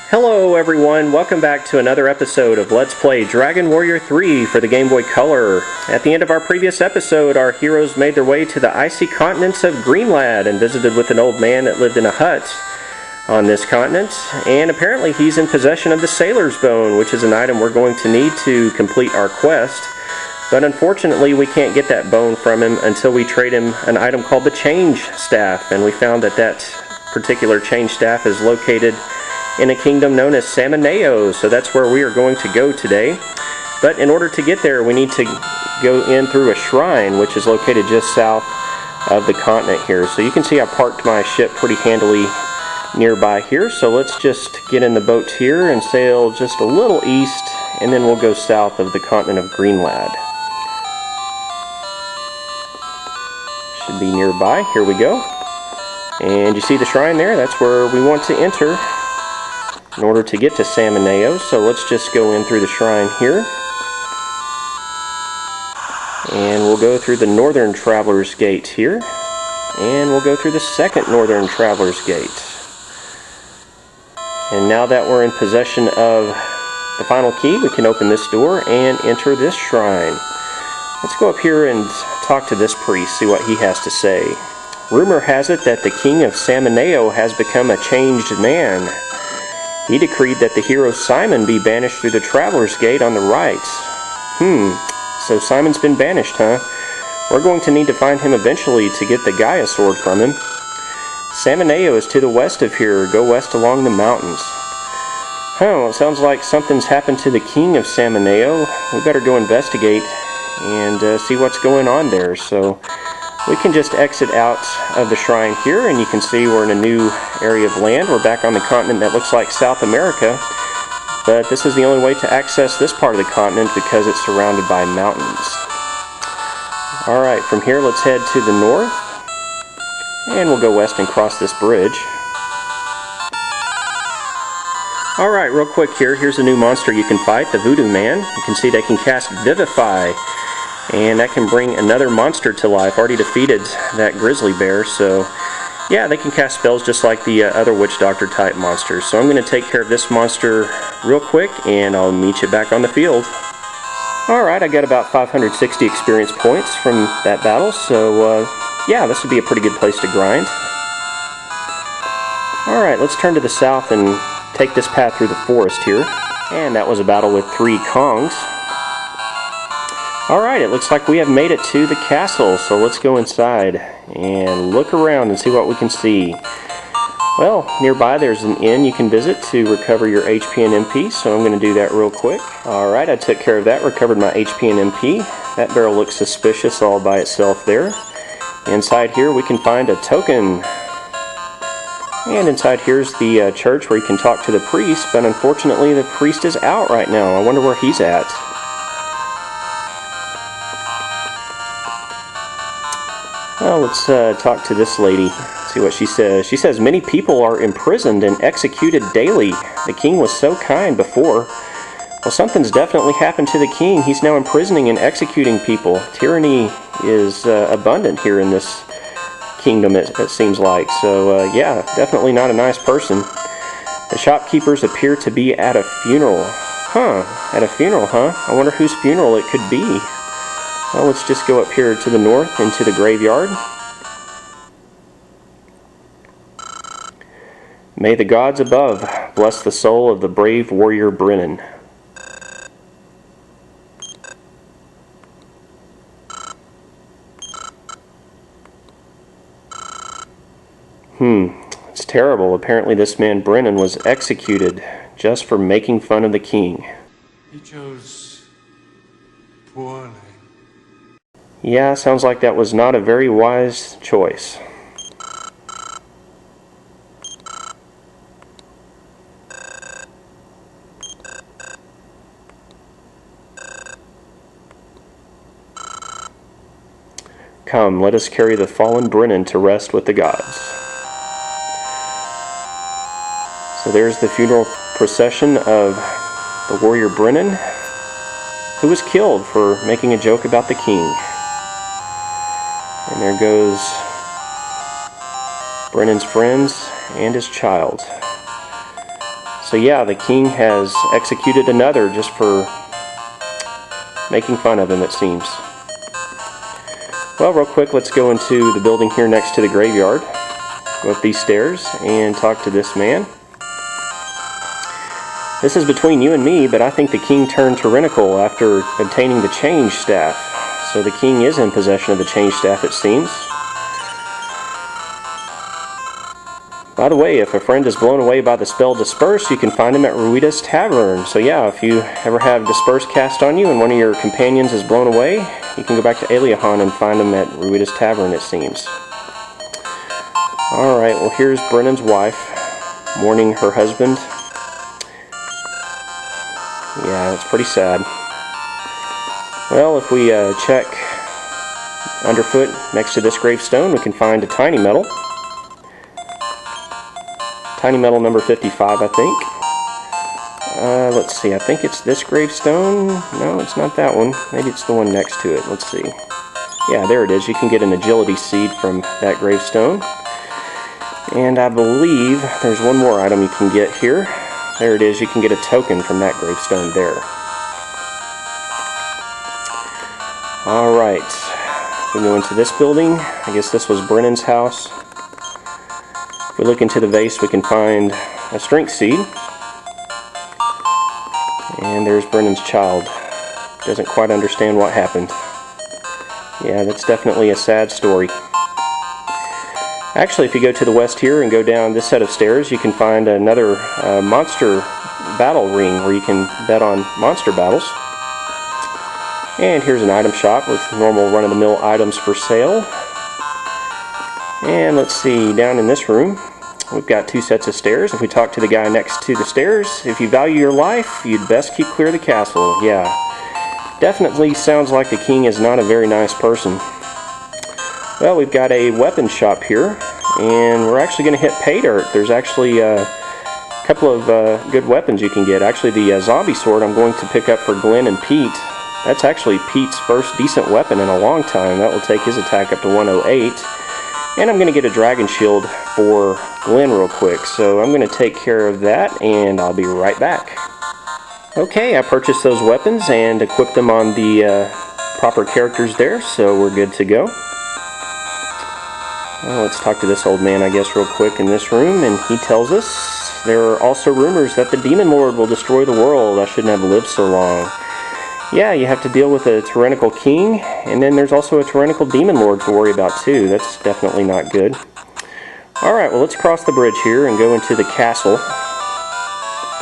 Hello everyone, welcome back to another episode of Let's Play Dragon Warrior 3 for the Game Boy Color. At the end of our previous episode, our heroes made their way to the icy continents of Greenland and visited with an old man that lived in a hut on this continent. And apparently he's in possession of the Sailor's Bone, which is an item we're going to need to complete our quest. But unfortunately we can't get that bone from him until we trade him an item called the Change Staff. And we found that that particular Change Staff is located in a kingdom known as Samanao, so that's where we are going to go today. But in order to get there, we need to go in through a shrine, which is located just south of the continent here. So you can see I parked my ship pretty handily nearby here, so let's just get in the boat here and sail just a little east, and then we'll go south of the continent of Greenland. Should be nearby. Here we go. And you see the shrine there? That's where we want to enter in order to get to Samanao. So let's just go in through the shrine here. And we'll go through the Northern Traveler's Gate here. And we'll go through the second Northern Traveler's Gate. And now that we're in possession of the final key, we can open this door and enter this shrine. Let's go up here and talk to this priest, see what he has to say. Rumor has it that the king of Samanao has become a changed man. He decreed that the hero Simon be banished through the Traveler's Gate on the right. So Simon's been banished, huh? We're going to need to find him eventually to get the Gaia sword from him. Samanao is to the west of here. Go west along the mountains. Well, it sounds like something's happened to the king of Samanao. We better go investigate and see what's going on there. So we can just exit out of the shrine here, and you can see we're in a new area of land. We're back on the continent that looks like South America, but this is the only way to access this part of the continent because it's surrounded by mountains. Alright, from here let's head to the north, and we'll go west and cross this bridge. Alright, real quick here's a new monster you can fight, the Voodoo Man. You can see they can cast Vivify, and that can bring another monster to life. Already defeated that grizzly bear, so yeah, they can cast spells just like the other witch doctor type monsters. So I'm going to take care of this monster real quick, and I'll meet you back on the field. Alright, I got about 560 experience points from that battle, so yeah, this would be a pretty good place to grind. Alright, let's turn to the south and take this path through the forest here. And that was a battle with 3 Kongs. Alright, it looks like we have made it to the castle, so let's go inside and look around and see what we can see. Well, nearby there's an inn you can visit to recover your HP and MP, so I'm going to do that real quick. Alright, I took care of that, recovered my HP and MP. That barrel looks suspicious all by itself there. Inside here we can find a token. And inside here's the church where you can talk to the priest, but unfortunately the priest is out right now. I wonder where he's at. Well, let's talk to this lady, see what she says. She says, many people are imprisoned and executed daily. The king was so kind before. Well, something's definitely happened to the king. He's now imprisoning and executing people. Tyranny is abundant here in this kingdom, it seems like. So, yeah, definitely not a nice person. The shopkeepers appear to be at a funeral. At a funeral, huh? I wonder whose funeral it could be. Well, let's just go up here to the north into the graveyard. May the gods above bless the soul of the brave warrior Brennan. It's terrible. Apparently this man Brennan was executed just for making fun of the king. He chose poorly. Yeah, sounds like that was not a very wise choice. Come, let us carry the fallen Brennan to rest with the gods. So there's the funeral procession of the warrior Brennan, who was killed for making a joke about the king. And there goes Brennan's friends and his child. So yeah, the king has executed another just for making fun of him, it seems. Well, real quick, let's go into the building here next to the graveyard. Go up these stairs and talk to this man. This is between you and me, but I think the king turned tyrannical after obtaining the change staff. So the king is in possession of the change staff, it seems. By the way, if a friend is blown away by the spell Disperse, you can find him at Ruida's Tavern. So yeah, if you ever have Disperse cast on you and one of your companions is blown away, you can go back to Eliahan and find him at Ruida's Tavern, it seems. Alright, well here's Brennan's wife mourning her husband. Yeah, it's pretty sad. Well, if we check underfoot next to this gravestone, we can find a tiny medal. Tiny medal number 55, I think. Let's see, I think it's this gravestone. No, it's not that one. Maybe it's the one next to it. Let's see. Yeah, there it is. You can get an agility seed from that gravestone. And I believe there's one more item you can get here. There it is. You can get a token from that gravestone there. Alright. We go into this building. I guess this was Brennan's house. If we look into the vase, we can find a strength seed. And there's Brennan's child. Doesn't quite understand what happened. Yeah, that's definitely a sad story. Actually, if you go to the west here and go down this set of stairs, you can find another monster battle ring where you can bet on monster battles. And here's an item shop with normal run-of-the-mill items for sale. And let's see, down in this room, we've got two sets of stairs. If we talk to the guy next to the stairs, if you value your life, you'd best keep clear of the castle. Yeah, definitely sounds like the king is not a very nice person. Well, we've got a weapon shop here, and we're actually going to hit pay dirt. There's actually a couple of good weapons you can get. Actually, the zombie sword I'm going to pick up for Glenn and Pete. That's actually Pete's first decent weapon in a long time. That will take his attack up to 108. And I'm going to get a dragon shield for Glenn real quick. So I'm going to take care of that, and I'll be right back. Okay, I purchased those weapons and equipped them on the proper characters there, so we're good to go. Well, let's talk to this old man, I guess, real quick in this room, and he tells us there are also rumors that the Demon Lord will destroy the world. I shouldn't have lived so long. Yeah, you have to deal with a tyrannical king, and then there's also a tyrannical Demon Lord to worry about too. That's definitely not good. Alright, well let's cross the bridge here and go into the castle.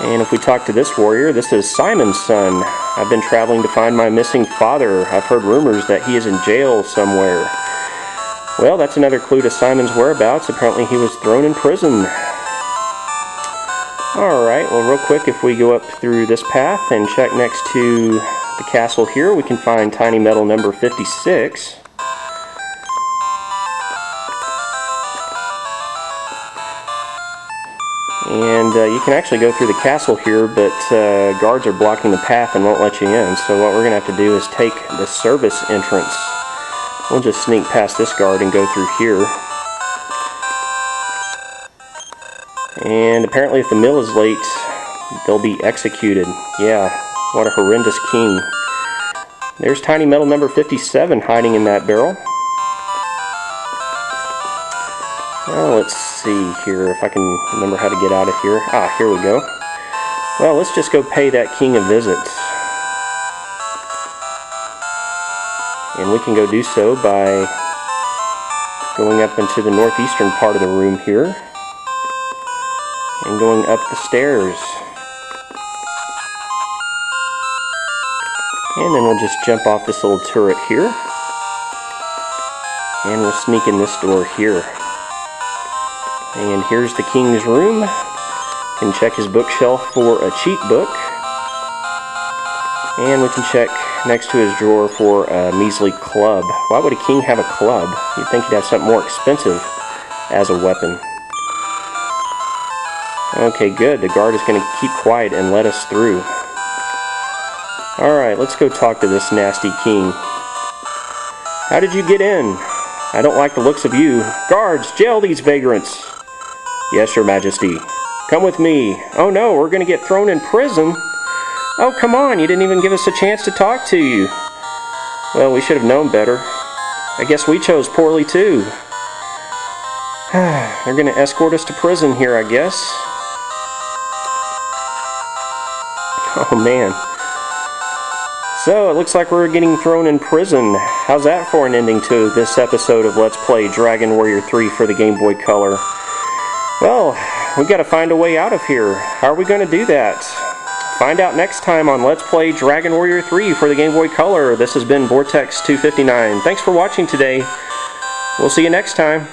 And if we talk to this warrior, this is Simon's son. I've been traveling to find my missing father. I've heard rumors that he is in jail somewhere. Well, that's another clue to Simon's whereabouts. Apparently he was thrown in prison. Alright, well real quick, if we go up through this path and check next to the castle here, we can find tiny medal number 56. And you can actually go through the castle here, but guards are blocking the path and won't let you in. So what we're going to have to do is take the service entrance. We'll just sneak past this guard and go through here. And apparently if the mill is late, they'll be executed. Yeah, what a horrendous king. There's tiny medal number 57 hiding in that barrel. Well, let's see here if I can remember how to get out of here. Ah, here we go. Well, let's just go pay that king a visit. And we can go do so by going up into the northeastern part of the room here and going up the stairs. And then we'll just jump off this little turret here and we'll sneak in this door here. And here's the king's room. You can check his bookshelf for a cheat book. And we can check next to his drawer for a measly club. Why would a king have a club? You'd think he'd have something more expensive as a weapon. Okay, good. The guard is going to keep quiet and let us through. Alright, let's go talk to this nasty king. How did you get in? I don't like the looks of you. Guards, jail these vagrants. Yes, your majesty. Come with me. Oh no, we're going to get thrown in prison. Oh, come on, you didn't even give us a chance to talk to you. Well, we should have known better. I guess we chose poorly too. They're going to escort us to prison here, I guess. Oh man. So, it looks like we're getting thrown in prison. How's that for an ending to this episode of Let's Play Dragon Warrior 3 for the Game Boy Color? Well, we've got to find a way out of here. How are we going to do that? Find out next time on Let's Play Dragon Warrior 3 for the Game Boy Color. This has been Vortex259. Thanks for watching today. We'll see you next time.